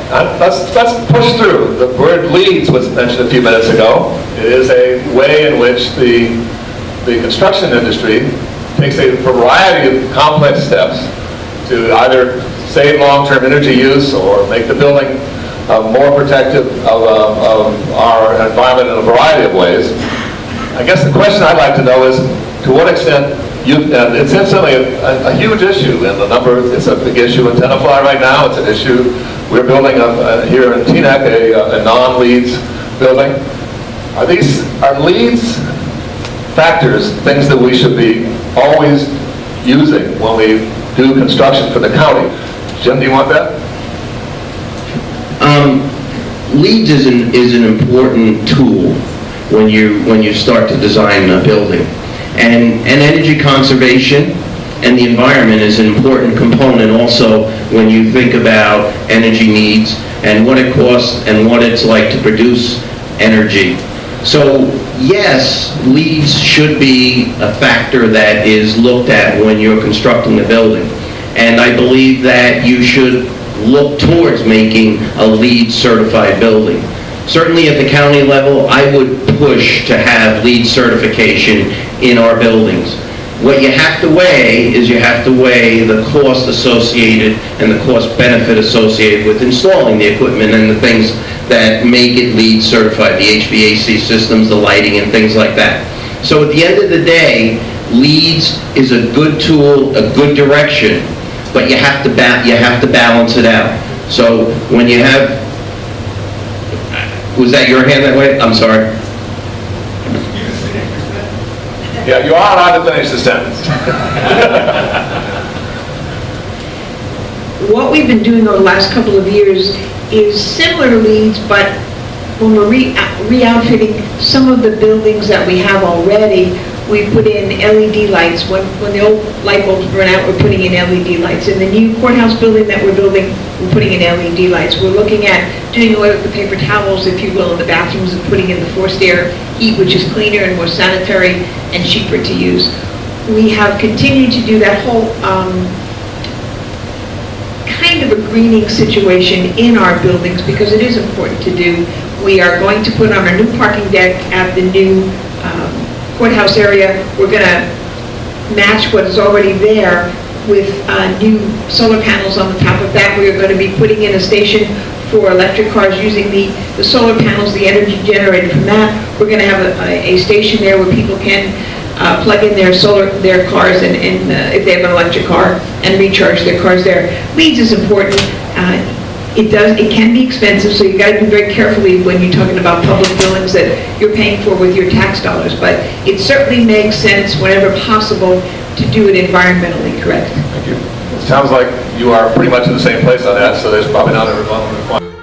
Let's push through. The word Leeds was mentioned a few minutes ago. It is a way in which the construction industry takes a variety of complex steps to either save long-term energy use or make the building more protective of our environment in a variety of ways. I guess the question I'd like to know is, to what extent and it's incidentally a huge issue, and it's a big issue in Tenafly right now. It's an issue. We're building here in Teaneck a non-Leeds building. Are Leeds factors things that we should be always using when we do construction for the county? Jim, do you want that? Leeds is an important tool when you start to design a building. And energy conservation and the environment is an important component also when you think about energy needs and what it costs and what it's like to produce energy. So yes, Leeds should be a factor that is looked at when you're constructing a building. And I believe that you should look towards making a LEED certified building. Certainly at the county level, I would push to have LEED certification in our buildings. What you have to weigh is you have to weigh the cost associated and the cost benefit associated with installing the equipment and the things that make it LEED certified, the HVAC systems, the lighting, and things like that. So at the end of the day, LEEDs is a good tool, a good direction, but you have to balance it out. So when you have, was that your hand that way? I'm sorry. Yeah, you are allowed to finish the sentence. What we've been doing over the last couple of years is similar to Leeds, but when we're re-outfitting some of the buildings that we have already, we put in LED lights. When the old light bulbs burn out, we're putting in LED lights. In the new courthouse building that we're building, we're putting in LED lights. We're looking at doing away with the paper towels, if you will, in the bathrooms and putting in the forced air heat, which is cleaner and more sanitary and cheaper to use. We have continued to do that whole kind of a greening situation in our buildings because it is important to do. We are going to put on a new parking deck at the new courthouse area. We're going to match what is already there with new solar panels on the top of that. We are going to be putting in a station for electric cars using the solar panels, the energy generated from that. We're going to have a station there where people can plug in their cars and if they have an electric car and recharge their cars there. Leeds is important. It can be expensive, so you've got to be very carefully when you're talking about public buildings that you're paying for with your tax dollars. But it certainly makes sense whenever possible to do it environmentally correct. Thank you. It sounds like you are pretty much in the same place on that, so there's probably not a requirement.